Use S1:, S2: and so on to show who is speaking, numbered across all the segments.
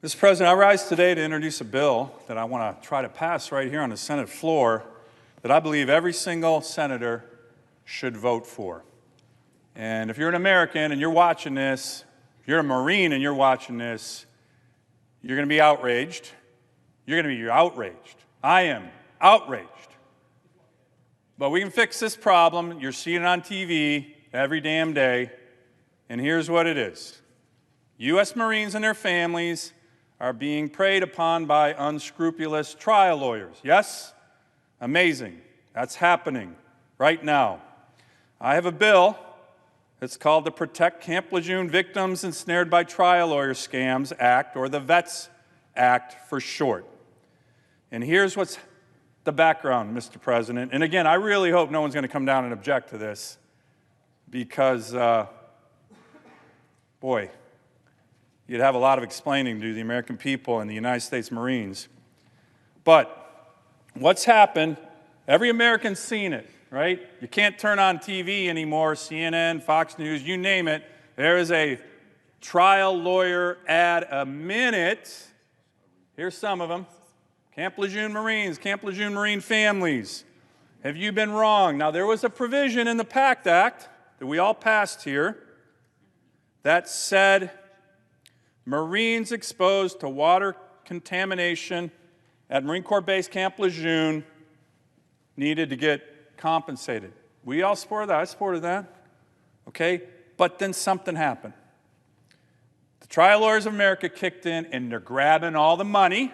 S1: Mr. President, I rise today to introduce a bill that I want to try to pass right here on the Senate floor that I believe every single senator should vote for. And if you're an American and you're watching this, if you're a Marine and you're watching this, you're going to be outraged. You're going to be outraged. I am outraged. But we can fix this problem. You're seeing it on TV every damn day. And here's what it is. U.S. Marines and their families are being preyed upon by unscrupulous trial lawyers. Yes? Amazing. That's happening right now. I have a bill that's called the Protect Camp Lejeune Victims Ensnared by Trial Lawyer Scams Act, or the VETS Act for short. And here's what's the background, Mr. President. And again, I really hope no one's going to come down and object to this because, boy, you'd have a lot of explaining to do the American people and the United States Marines. But what's happened, every American's seen it, right? You can't turn on TV anymore, CNN, Fox News, you name it. There is a trial lawyer ad a minute. Here's some of them. Camp Lejeune Marines, Camp Lejeune Marine families. Have you been wrong? Now, there was a provision in the PACT Act that we all passed here that said Marines exposed to water contamination at Marine Corps Base Camp Lejeune needed to get compensated. We all supported that. I supported that. Okay? But then something happened. The Trial Lawyers of America kicked in, and they're grabbing all the money,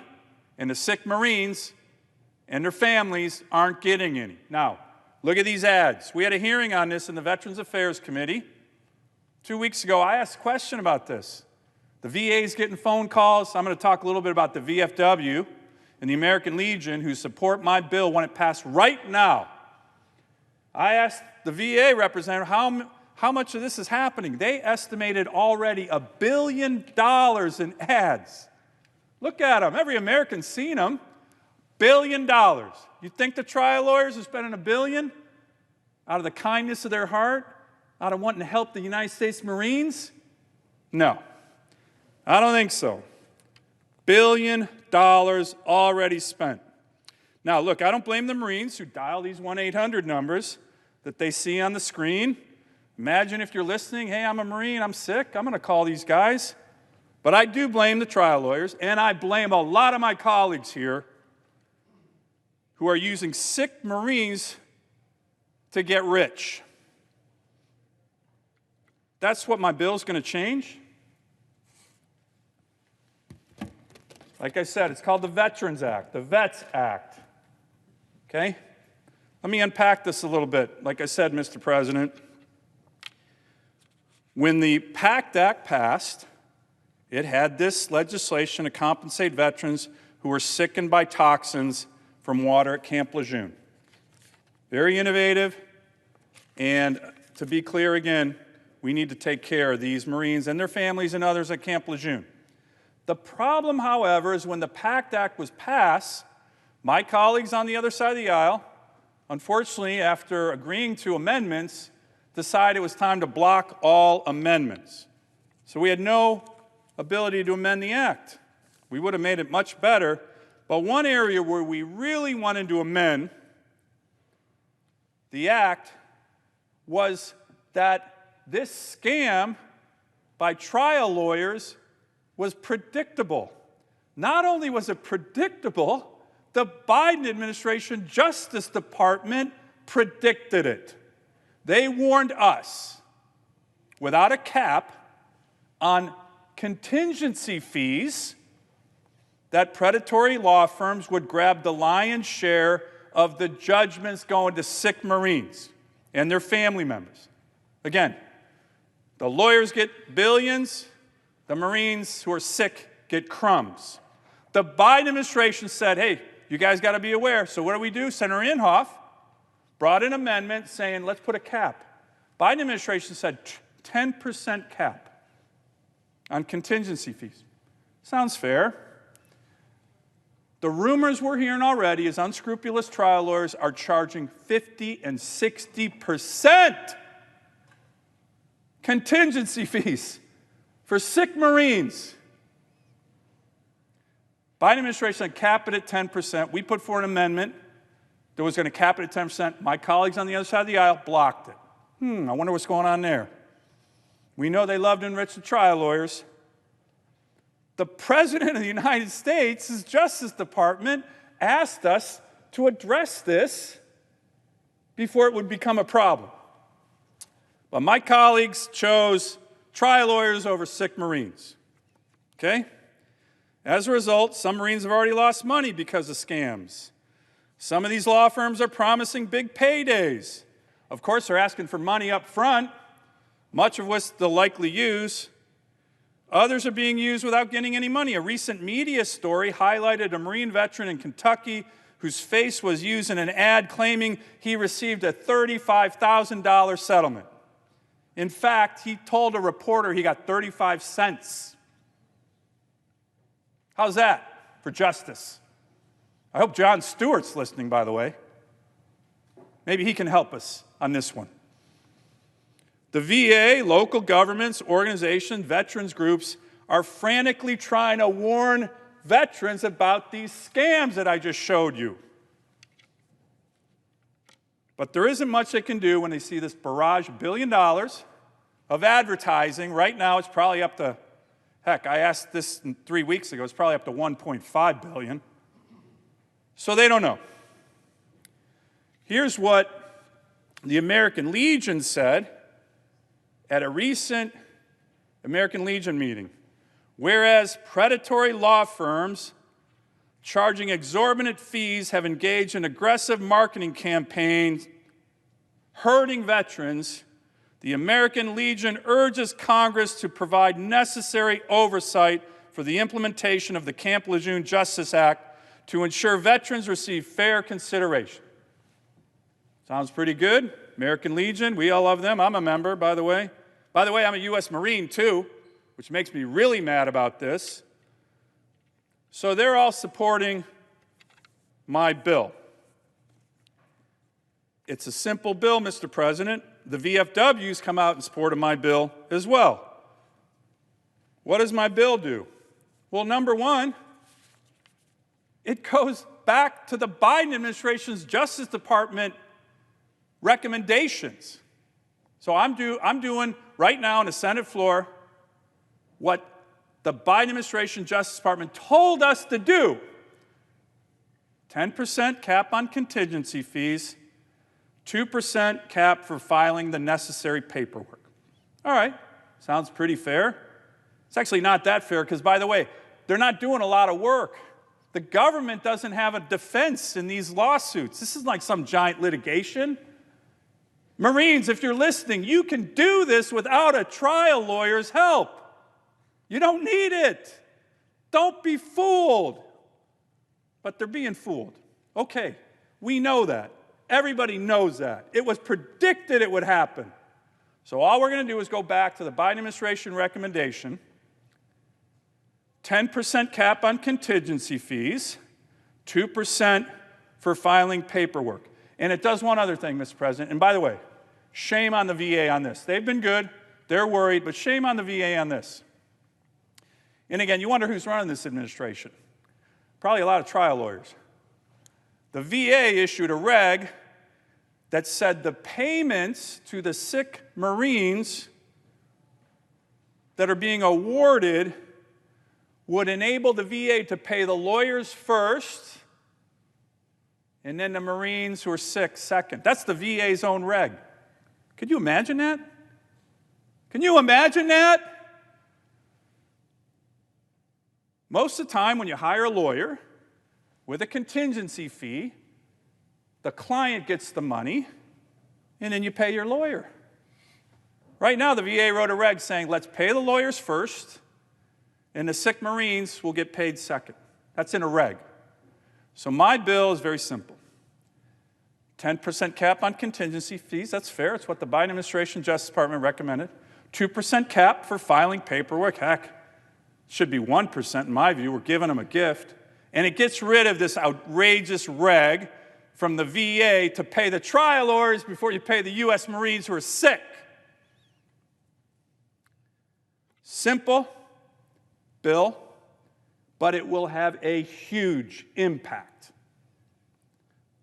S1: and the sick Marines and their families aren't getting any. Now, look at these ads. We had a hearing on this in the Veterans Affairs Committee 2 weeks ago. I asked a question about this. The VA is getting phone calls. I'm going to talk a little bit about the VFW and the American Legion who support my bill when it passed right now. I asked the VA representative how much of this is happening. They estimated already $1 billion in ads. Look at them. Every American's seen them. $1 billion. You think the trial lawyers are spending $1 billion out of the kindness of their heart, out of wanting to help the United States Marines? No. I don't think so. $1 billion already spent. Now, look, I don't blame the Marines who dial these 1-800 numbers that they see on the screen. Imagine if you're listening, hey, I'm a Marine, I'm sick, I'm going to call these guys. But I do blame the trial lawyers, and I blame a lot of my colleagues here who are using sick Marines to get rich. That's what my bill's going to change. Like I said, it's called the Veterans Act, the VETS Act. Okay? Let me unpack this a little bit. Like I said, Mr. President, when the PACT Act passed, it had this legislation to compensate veterans who were sickened by toxins from water at Camp Lejeune. Very innovative, and to be clear again, we need to take care of these Marines and their families and others at Camp Lejeune. The problem, however, is when the PACT Act was passed, my colleagues on the other side of the aisle, unfortunately, after agreeing to amendments, decided it was time to block all amendments. So we had no ability to amend the act. We would have made it much better, but one area where we really wanted to amend the act was that this scam by trial lawyers was predictable. Not only was it predictable, the Biden administration Justice Department predicted it. They warned us, without a cap, on contingency fees, that predatory law firms would grab the lion's share of the judgments going to sick Marines and their family members. Again, the lawyers get billions, the Marines who are sick get crumbs. The Biden administration said, hey, you guys got to be aware. So what do? Senator Inhofe brought an amendment saying, let's put a cap. Biden administration said 10% cap on contingency fees. Sounds fair. The rumors we're hearing already is unscrupulous trial lawyers are charging 50 and 60% contingency fees for sick Marines. Biden administration cap it at 10%. We put forward an amendment that was going to cap it at 10%. My colleagues on the other side of the aisle blocked it. I wonder what's going on there. We know they love to enrich the trial lawyers. The President of the United States' Justice Department asked us to address this before it would become a problem. But my colleagues chose trial lawyers over sick Marines. Okay? As a result, some Marines have already lost money because of scams. Some of these law firms are promising big paydays. Of course, they're asking for money up front, much of which they'll likely use. Others are being used without getting any money. A recent media story highlighted a Marine veteran in Kentucky whose face was used in an ad claiming he received a $35,000 settlement. In fact, he told a reporter he got 35 cents. How's that for justice? I hope Jon Stewart's listening, by the way. Maybe he can help us on this one. The VA, local governments, organizations, veterans groups are frantically trying to warn veterans about these scams that I just showed you. But there isn't much they can do when they see this barrage of $1 billion of advertising. Right now, it's probably up to, heck, I asked this 3 weeks ago, it's probably up to $1.5 billion. So they don't know. Here's what the American Legion said at a recent American Legion meeting. Whereas predatory law firms charging exorbitant fees have engaged in aggressive marketing campaigns hurting veterans, the American Legion urges Congress to provide necessary oversight for the implementation of the Camp Lejeune Justice Act to ensure veterans receive fair consideration. Sounds pretty good. American Legion, we all love them. I'm a member, by the way. By the way, I'm a U.S. Marine, too, which makes me really mad about this. So they're all supporting my bill. It's a simple bill, Mr. President. The VFWs come out in support of my bill as well. What does my bill do? Well, number one, it goes back to the Biden administration's Justice Department recommendations. So I'm doing right now on the Senate floor what the Biden administration Justice Department told us to do. 10% cap on contingency fees, 2% cap for filing the necessary paperwork. All right, sounds pretty fair. It's actually not that fair because, by the way, they're not doing a lot of work. The government doesn't have a defense in these lawsuits. This isn't like some giant litigation. Marines, if you're listening, you can do this without a trial lawyer's help. You don't need it. Don't be fooled. But they're being fooled. Okay, we know that. Everybody knows that. It was predicted it would happen. So all we're going to do is go back to the Biden administration recommendation, 10% cap on contingency fees, 2% for filing paperwork. And it does one other thing, Mr. President. And by the way, shame on the VA on this. They've been good. They're worried. But shame on the VA on this. And again, you wonder who's running this administration. Probably a lot of trial lawyers. The VA issued a reg that said the payments to the sick Marines that are being awarded would enable the VA to pay the lawyers first and then the Marines who are sick second. That's the VA's own reg. Could you imagine that? Can you imagine that? Most of the time when you hire a lawyer with a contingency fee, the client gets the money, and then you pay your lawyer. Right now, the VA wrote a reg saying, let's pay the lawyers first, and the sick Marines will get paid second. That's in a reg. So my bill is very simple. 10% cap on contingency fees, that's fair. It's what the Biden administration Justice Department recommended. 2% cap for filing paperwork. Heck, it should be 1% in my view. We're giving them a gift. And it gets rid of this outrageous reg from the VA to pay the trial lawyers before you pay the U.S. Marines who are sick. Simple bill, but it will have a huge impact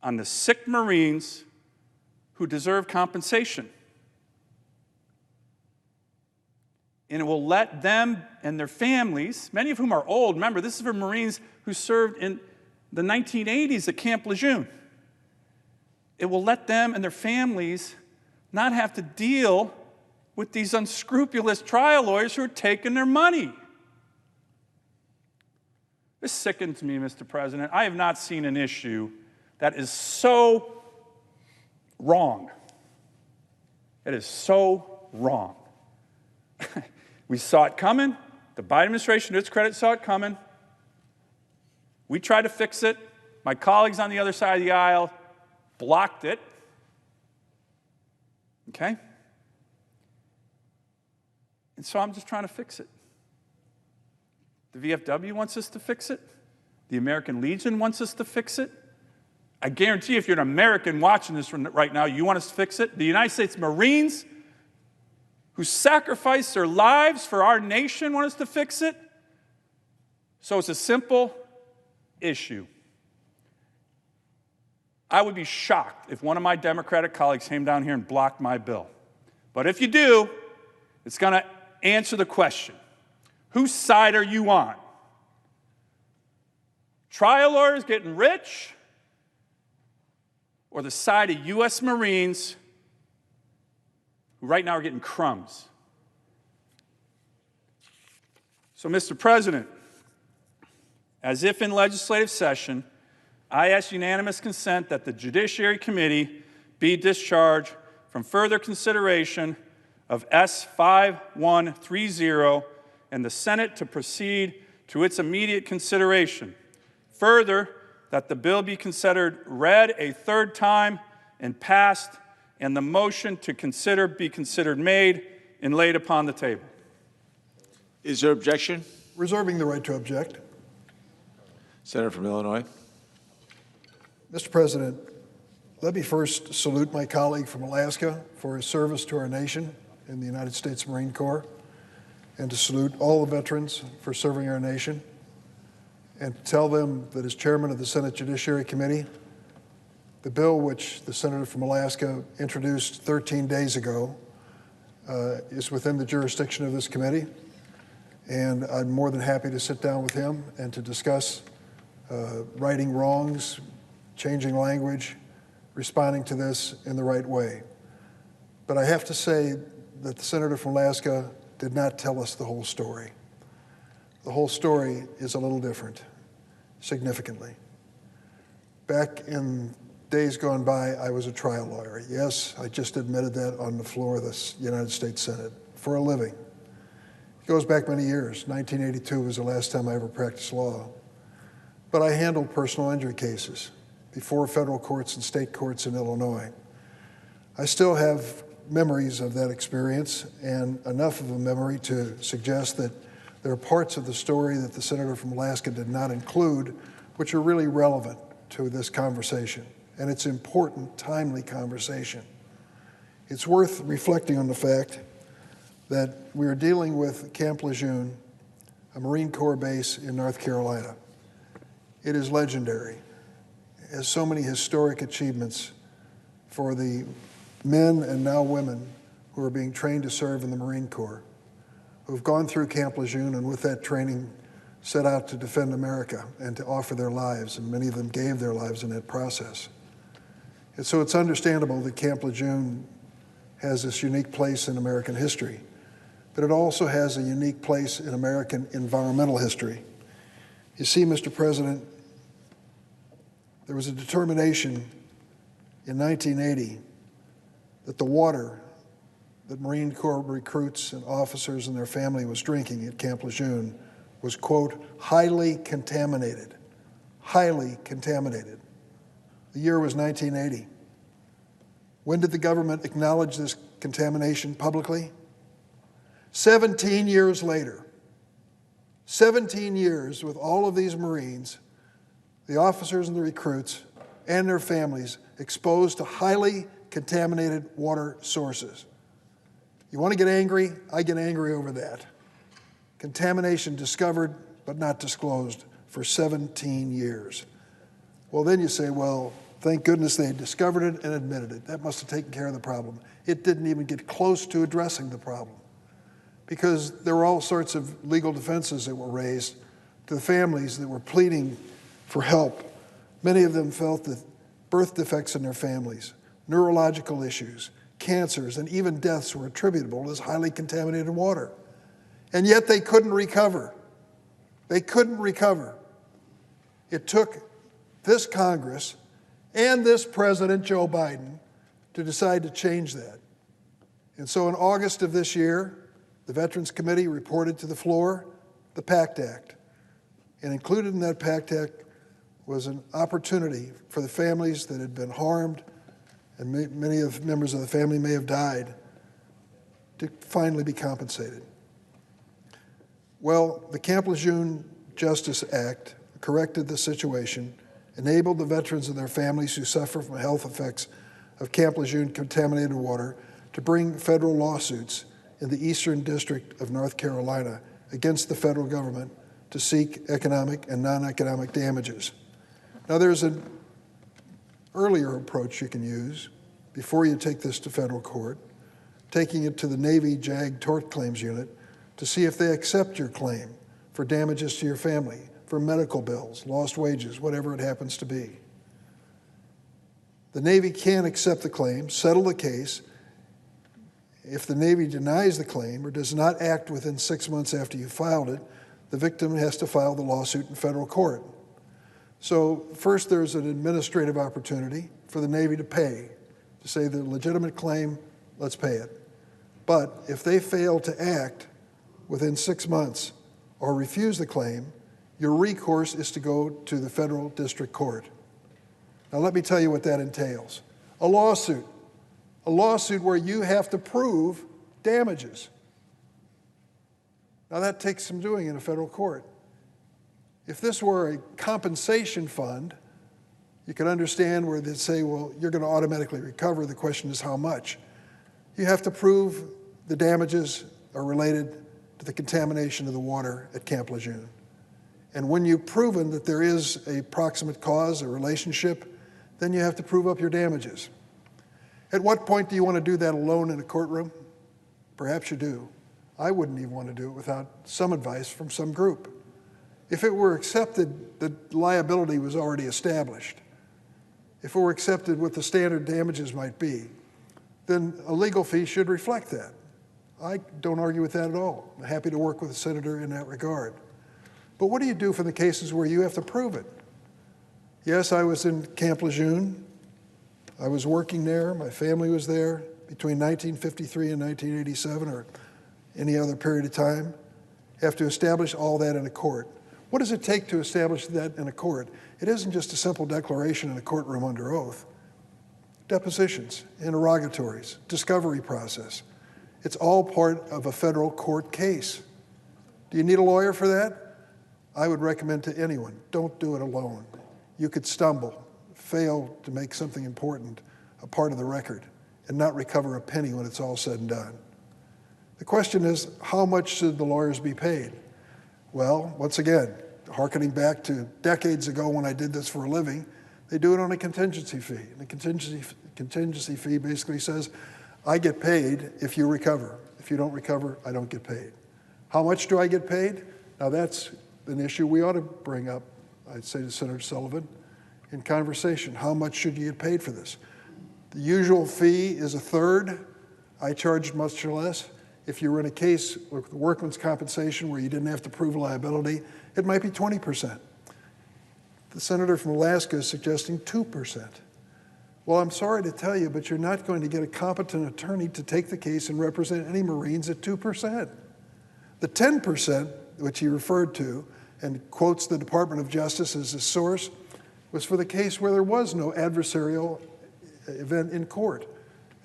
S1: on the sick Marines who deserve compensation. And it will let them and their families, many of whom are old, remember, this is for Marines who served in the 1980s at Camp Lejeune. It will let them and their families not have to deal with these unscrupulous trial lawyers who are taking their money. This sickens me, Mr. President. I have not seen an issue that is so wrong. It is so wrong. We saw it coming. The Biden administration, to its credit, saw it coming. We tried to fix it. My colleagues on the other side of the aisle blocked it. Okay? And so I'm just trying to fix it. The VFW wants us to fix it. The American Legion wants us to fix it. I guarantee if you're an American watching this right now, you want us to fix it. The United States Marines, who sacrificed their lives for our nation, want us to fix it. So it's a simple issue. I would be shocked if one of my Democratic colleagues came down here and blocked my bill. But if you do, it's going to answer the question, whose side are you on? Trial lawyers getting rich, or the side of U.S. Marines who right now are getting crumbs? So, Mr. President, as if in legislative session, I ask unanimous consent that the Judiciary Committee be discharged from further consideration of S-5130 and the Senate to proceed to its immediate consideration. Further, that the bill be considered read a third time and passed, and the motion to consider be considered made and laid upon the table.
S2: Is there objection?
S3: Reserving the right to object.
S2: Senator from Illinois.
S3: Mr. President, let me first salute my colleague from Alaska for his service to our nation in the United States Marine Corps, and to salute all the veterans for serving our nation, and tell them that as chairman of the Senate Judiciary Committee, the bill which the senator from Alaska introduced 13 days ago is within the jurisdiction of this committee, and I'm more than happy to sit down with him and to discuss righting wrongs, changing language, responding to this in the right way. But I have to say that the senator from Alaska did not tell us the whole story. The whole story is a little different, significantly. Back in days gone by, I was a trial lawyer. Yes, I just admitted that on the floor of the United States Senate for a living. It goes back many years. 1982 was the last time I ever practiced law. But I handled personal injury cases before federal courts and state courts in Illinois. I still have memories of that experience, and enough of a memory to suggest that there are parts of the story that the senator from Alaska did not include, which are really relevant to this conversation. And it's important, timely conversation. It's worth reflecting on the fact that we are dealing with Camp Lejeune, a Marine Corps base in North Carolina. It is legendary. It has so many historic achievements for the men and now women who are being trained to serve in the Marine Corps, who have gone through Camp Lejeune and with that training set out to defend America and to offer their lives, and many of them gave their lives in that process. And so it's understandable that Camp Lejeune has this unique place in American history, but it also has a unique place in American environmental history. You see, Mr. President, there was a determination in 1980 that the water that Marine Corps recruits and officers and their family was drinking at Camp Lejeune was, quote, highly contaminated. Highly contaminated. The year was 1980. When did the government acknowledge this contamination publicly? 17 years later. 17 years with all of these Marines, the officers and the recruits and their families exposed to highly contaminated water sources. You want to get angry? I get angry over that. Contamination discovered but not disclosed for 17 years. Well, then you say, well, thank goodness they discovered it and admitted it. That must have taken care of the problem. It didn't even get close to addressing the problem, because there were all sorts of legal defenses that were raised to the families that were pleading for help. Many of them felt that birth defects in their families, neurological issues, cancers, and even deaths were attributable to this highly contaminated water. And yet they couldn't recover. They couldn't recover. It took this Congress and this President, Joe Biden, to decide to change that. And so in August of this year, the Veterans Committee reported to the floor the PACT Act. And included in that PACT Act was an opportunity for the families that had been harmed, and many of the members of the family may have died, to finally be compensated. Well, the Camp Lejeune Justice Act corrected the situation, enabled the veterans and their families who suffer from health effects of Camp Lejeune contaminated water to bring federal lawsuits in the Eastern District of North Carolina against the federal government to seek economic and non-economic damages. Now, there's an earlier approach you can use before you take this to federal court, taking it to the Navy JAG Tort Claims Unit to see if they accept your claim for damages to your family, for medical bills, lost wages, whatever it happens to be. The Navy can accept the claim, settle the case. If the Navy denies the claim or does not act within 6 months after you filed it, the victim has to file the lawsuit in federal court. So first, there's an administrative opportunity for the Navy to pay, to say the legitimate claim, let's pay it. But if they fail to act within 6 months or refuse the claim, your recourse is to go to the federal district court. Now let me tell you what that entails. A lawsuit where you have to prove damages. Now that takes some doing in a federal court. If this were a compensation fund, you could understand where they'd say, well, you're going to automatically recover. The question is how much. You have to prove the damages are related to the contamination of the water at Camp Lejeune. And when you've proven that there is a proximate cause, a relationship, then you have to prove up your damages. At what point do you want to do that alone in a courtroom? Perhaps you do. I wouldn't even want to do it without some advice from some group. If it were accepted that liability was already established, if it were accepted what the standard damages might be, then a legal fee should reflect that. I don't argue with that at all. I'm happy to work with the senator in that regard. But what do you do for the cases where you have to prove it? Yes, I was in Camp Lejeune. I was working there. My family was there between 1953 and 1987 or any other period of time. Have to establish all that in a court. What does it take to establish that in a court? It isn't just a simple declaration in a courtroom under oath. Depositions, interrogatories, discovery process. It's all part of a federal court case. Do you need a lawyer for that? I would recommend to anyone, don't do it alone. You could stumble, fail to make something important a part of the record, and not recover a penny when it's all said and done. The question is, how much should the lawyers be paid? Well, once again, hearkening back to decades ago when I did this for a living, they do it on a contingency fee. And the contingency fee basically says, I get paid if you recover. If you don't recover, I don't get paid. How much do I get paid? Now that's an issue we ought to bring up, I'd say to Senator Sullivan, in conversation. How much should you get paid for this? The usual fee is a third. I charged much less. If you were in a case with workman's compensation where you didn't have to prove liability, it might be 20%. The senator from Alaska is suggesting 2%. Well, I'm sorry to tell you, but you're not going to get a competent attorney to take the case and represent any Marines at 2%. The 10%, which he referred to and quotes the Department of Justice as a source, was for the case where there was no adversarial event in court.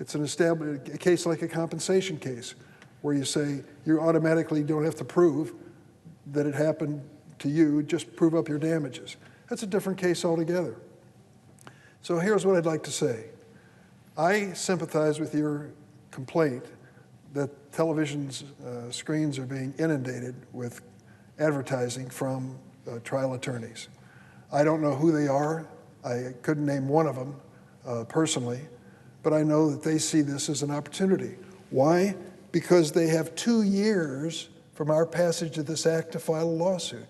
S3: It's a case like a compensation case, where you say you automatically don't have to prove that it happened to you, just prove up your damages. That's a different case altogether. So here's what I'd like to say. I sympathize with your complaint that television screens are being inundated with advertising from trial attorneys. I don't know who they are. I couldn't name one of them personally, but I know that they see this as an opportunity. Why? Because they have 2 years from our passage of this act to file a lawsuit.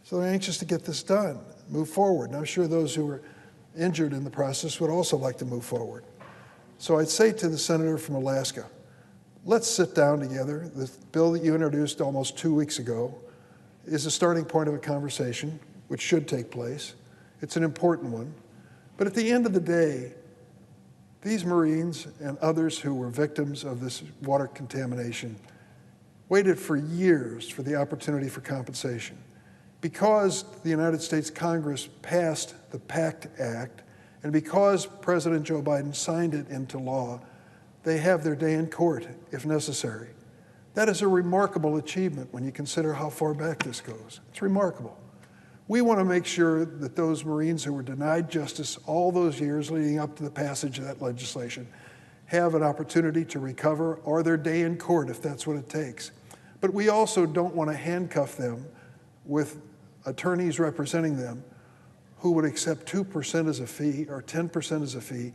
S3: So they're anxious to get this done, move forward. And I'm sure those who were injured in the process would also like to move forward. So I'd say to the senator from Alaska, let's sit down together. The bill that you introduced almost 2 weeks ago is a starting point of a conversation, which should take place. It's an important one. But at the end of the day, these Marines and others who were victims of this water contamination waited for years for the opportunity for compensation. Because the United States Congress passed the PACT Act, and because President Joe Biden signed it into law, they have their day in court if necessary. That is a remarkable achievement when you consider how far back this goes. It's remarkable. We want to make sure that those Marines who were denied justice all those years leading up to the passage of that legislation have an opportunity to recover or their day in court if that's what it takes. But we also don't want to handcuff them with attorneys representing them who would accept 2% as a fee or 10% as a fee.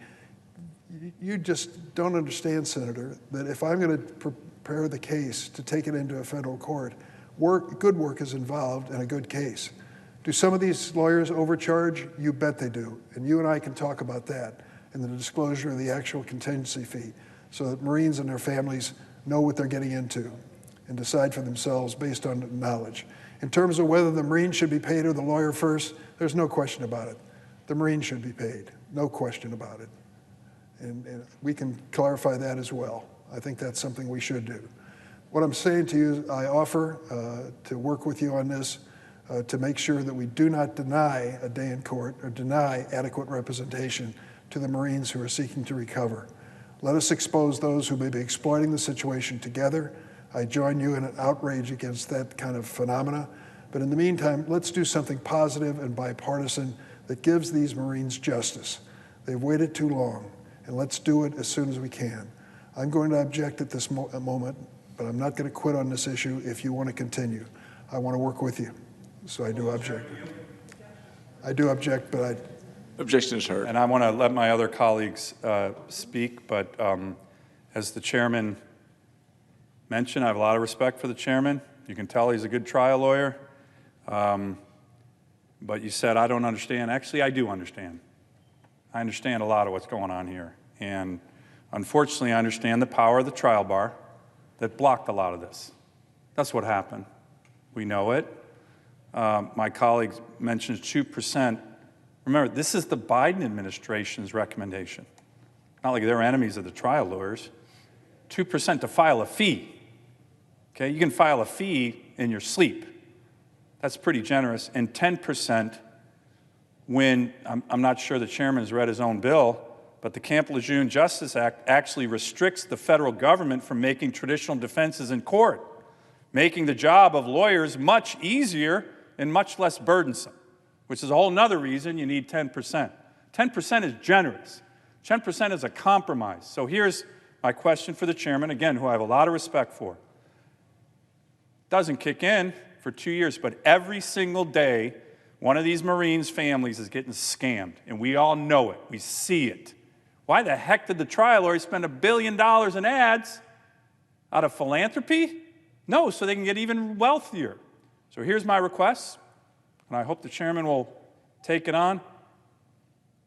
S3: You just don't understand, Senator, that if I'm going to prepare the case to take it into a federal court, good work is involved in a good case. Do some of these lawyers overcharge? You bet they do. And you and I can talk about that and the disclosure of the actual contingency fee so that Marines and their families know what they're getting into and decide for themselves based on knowledge. In terms of whether the Marine should be paid or the lawyer first, there's no question about it. The Marine should be paid, no question about it. And we can clarify that as well. I think that's something we should do. What I'm saying to you, I offer to work with you on this to make sure that we do not deny a day in court or deny adequate representation to the Marines who are seeking to recover. Let us expose those who may be exploiting the situation together. I join you in an outrage against that kind of phenomena. But in the meantime, let's do something positive and bipartisan that gives these Marines justice. They've waited too long, and let's do it as soon as we can. I'm going to object at this moment, but I'm not going to quit on this issue if you want to continue. I want to work with you. So I do object. I do object, but I...
S2: Objection is heard.
S1: And I want to let my other colleagues speak, but as the chairman mentioned, I have a lot of respect for the chairman. You can tell he's a good trial lawyer. But you said, I don't understand. Actually, I do understand. I understand a lot of what's going on here. And unfortunately, I understand the power of the trial bar that blocked a lot of this. That's what happened. We know it. My colleague mentions 2%. Remember, this is the Biden administration's recommendation. Not like they're enemies of the trial lawyers. 2% to file a fee. Okay, you can file a fee in your sleep. That's pretty generous. And 10% when, I'm not sure the chairman has read his own bill, but the Camp-Lejeune Justice Act actually restricts the federal government from making traditional defenses in court, making the job of lawyers much easier and much less burdensome, which is a whole nother reason you need 10%. 10% is generous. 10% is a compromise. So here's my question for the chairman, again, who I have a lot of respect for. Doesn't kick in for 2 years, but every single day, one of these Marines' families is getting scammed, and we all know it. We see it. Why the heck did the trial lawyer spend $1 billion in ads? Out of philanthropy? No, so they can get even wealthier. So here's my request, and I hope the chairman will take it on.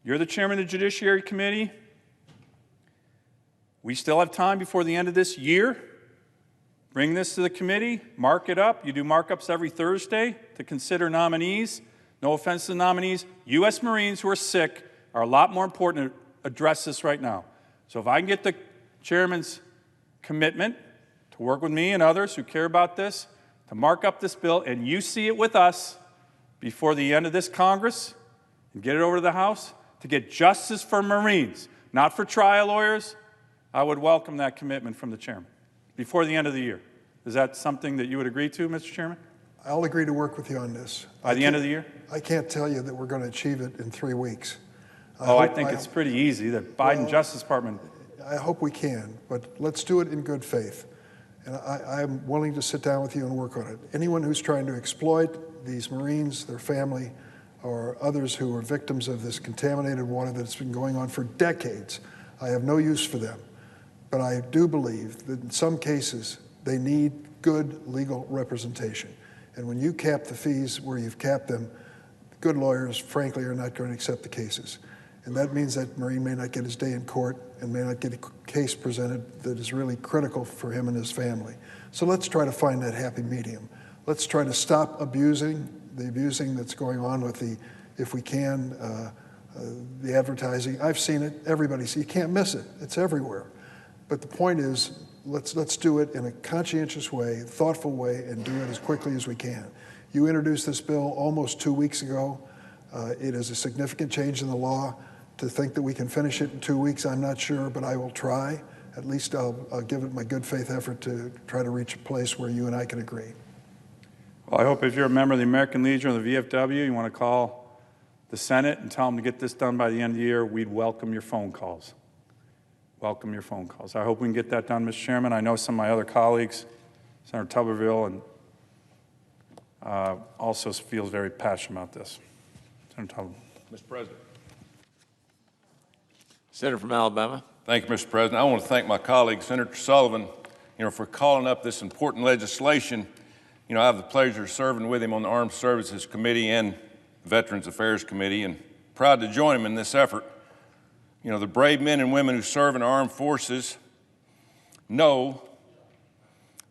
S1: You're the chairman of the Judiciary Committee. We still have time before the end of this year. Bring this to the committee, mark it up. You do markups every Thursday to consider nominees. No offense to the nominees. U.S. Marines who are sick are a lot more important to address this right now. So if I can get the chairman's commitment to work with me and others who care about this, to mark up this bill, and you see it with us before the end of this Congress, and get it over to the House, to get justice for Marines, not for trial lawyers, I would welcome that commitment from the chairman before the end of the year. Is that something that you would agree to, Mr. Chairman?
S3: I'll agree to work with you on this.
S1: By the end of the year?
S3: I can't tell you that we're going to achieve it in 3 weeks.
S1: I think it's pretty easy. The Biden Justice Department.
S3: I hope we can, but let's do it in good faith. And I'm willing to sit down with you and work on it. Anyone who's trying to exploit these Marines, their family, or others who are victims of this contaminated water that's been going on for decades, I have no use for them. But I do believe that in some cases, they need good legal representation. And when you cap the fees where you've capped them, good lawyers, frankly, are not going to accept the cases. And that means that Marine may not get his day in court and may not get a case presented that is really critical for him and his family. So let's try to find that happy medium. Let's try to stop abusing that's going on with the, if we can, the advertising. I've seen it, everybody sees it. You can't miss it, it's everywhere. But the point is, let's do it in a conscientious way, thoughtful way, and do it as quickly as we can. You introduced this bill almost 2 weeks ago. It is a significant change in the law. To think that we can finish it in 2 weeks, I'm not sure, but I will try. At least I'll give it my good faith effort to try to reach a place where you and I can agree.
S1: Well, I hope if you're a member of the American Legion or the VFW, you want to call the Senate and tell them to get this done by the end of the year, we'd welcome your phone calls. Welcome your phone calls. I hope we can get that done, Mr. Chairman. I know some of my other colleagues, Senator Tuberville, and also feels very passionate about this. Senator Tuberville.
S4: Mr. President.
S2: Senator from Alabama.
S4: Thank you, Mr. President. I want to thank my colleague, Senator Sullivan, for calling up this important legislation. I have the pleasure of serving with him on the Armed Services Committee and Veterans Affairs Committee, and proud to join him in this effort. The brave men and women who serve in our armed forces know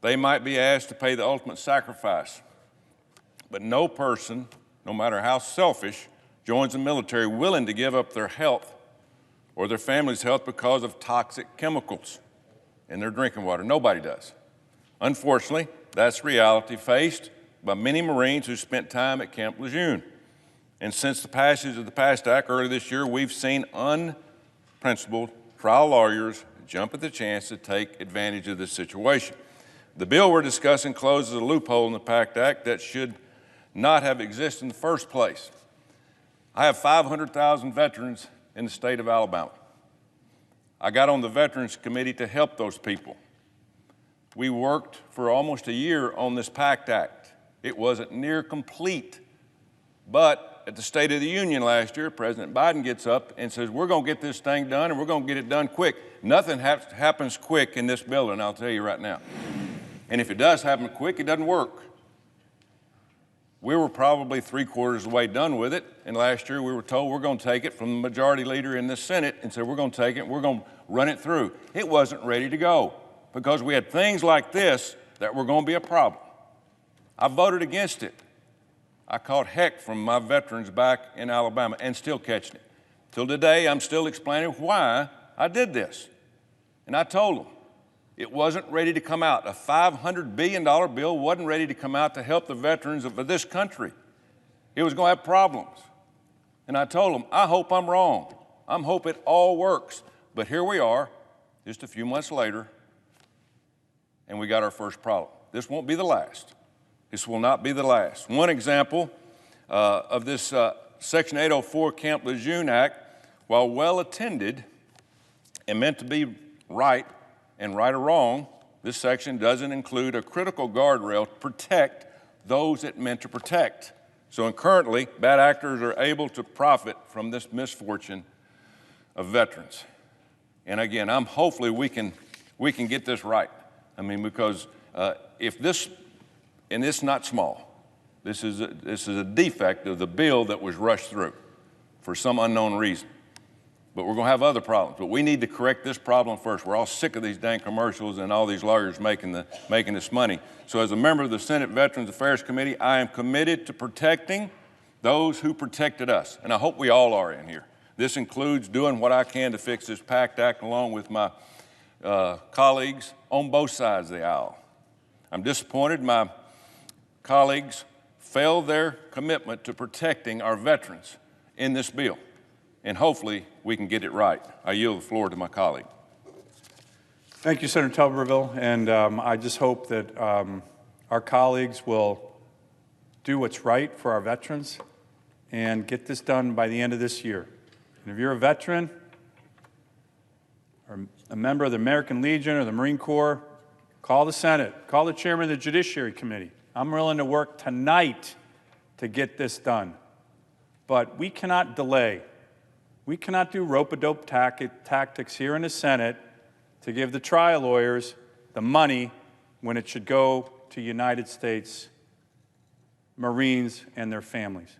S4: they might be asked to pay the ultimate sacrifice, but no person, no matter how selfish, joins the military willing to give up their health or their family's health because of toxic chemicals in their drinking water. Nobody does. Unfortunately, that's reality faced by many Marines who spent time at Camp Lejeune. And since the passage of the PAST Act earlier this year, we've seen unprincipled trial lawyers jump at the chance to take advantage of this situation. The bill we're discussing closes a loophole in the PACT Act that should not have existed in the first place. I have 500,000 veterans in the state of Alabama. I got on the Veterans Committee to help those people. We worked for almost a year on this PACT Act. It wasn't near complete, but at the State of the Union last year, President Biden gets up and says, we're going to get this thing done and we're going to get it done quick. Nothing happens quick in this building, I'll tell you right now. And if it does happen quick, it doesn't work. We were probably 3/4 of the way done with it, and last year we were told we're going to take it from the majority leader in the Senate and said we're going to take it, we're going to run it through. It wasn't ready to go because we had things like this that were going to be a problem. I voted against it. I caught heck from my veterans back in Alabama and still catching it. Till today, I'm still explaining why I did this. And I told them it wasn't ready to come out. A $500 billion bill wasn't ready to come out to help the veterans of this country. It was going to have problems. And I told them, I hope I'm wrong. I hope it all works. But here we are, just a few months later, and we got our first problem. This won't be the last. This will not be the last. One example of this Section 804 Camp Lejeune Act, while well attended and meant to be right and right or wrong, this section doesn't include a critical guardrail to protect those it meant to protect. So currently, bad actors are able to profit from this misfortune of veterans. And again, hopefully we can get this right. I mean, because if this, and it's not small, this is a defect of the bill that was rushed through for some unknown reason. But we're going to have other problems. But we need to correct this problem first. We're all sick of these dang commercials and all these lawyers making this money. So as a member of the Senate Veterans Affairs Committee, I am committed to protecting those who protected us. And I hope we all are in here. This includes doing what I can to fix this PACT Act along with my colleagues on both sides of the aisle. I'm disappointed my colleagues failed their commitment to protecting our veterans in this bill. And hopefully we can get it right. I yield the floor to my colleague.
S1: Thank you, Senator Tuberville, and I just hope that our colleagues will do what's right for our veterans and get this done by the end of this year. And if you're a veteran or a member of the American Legion or the Marine Corps, Call the Senate. Call the chairman of the Judiciary Committee. I'm willing to work tonight to get this done. But we cannot delay. We cannot do rope-a-dope tactics here in the Senate to give the trial lawyers the money when it should go to United States Marines and their families.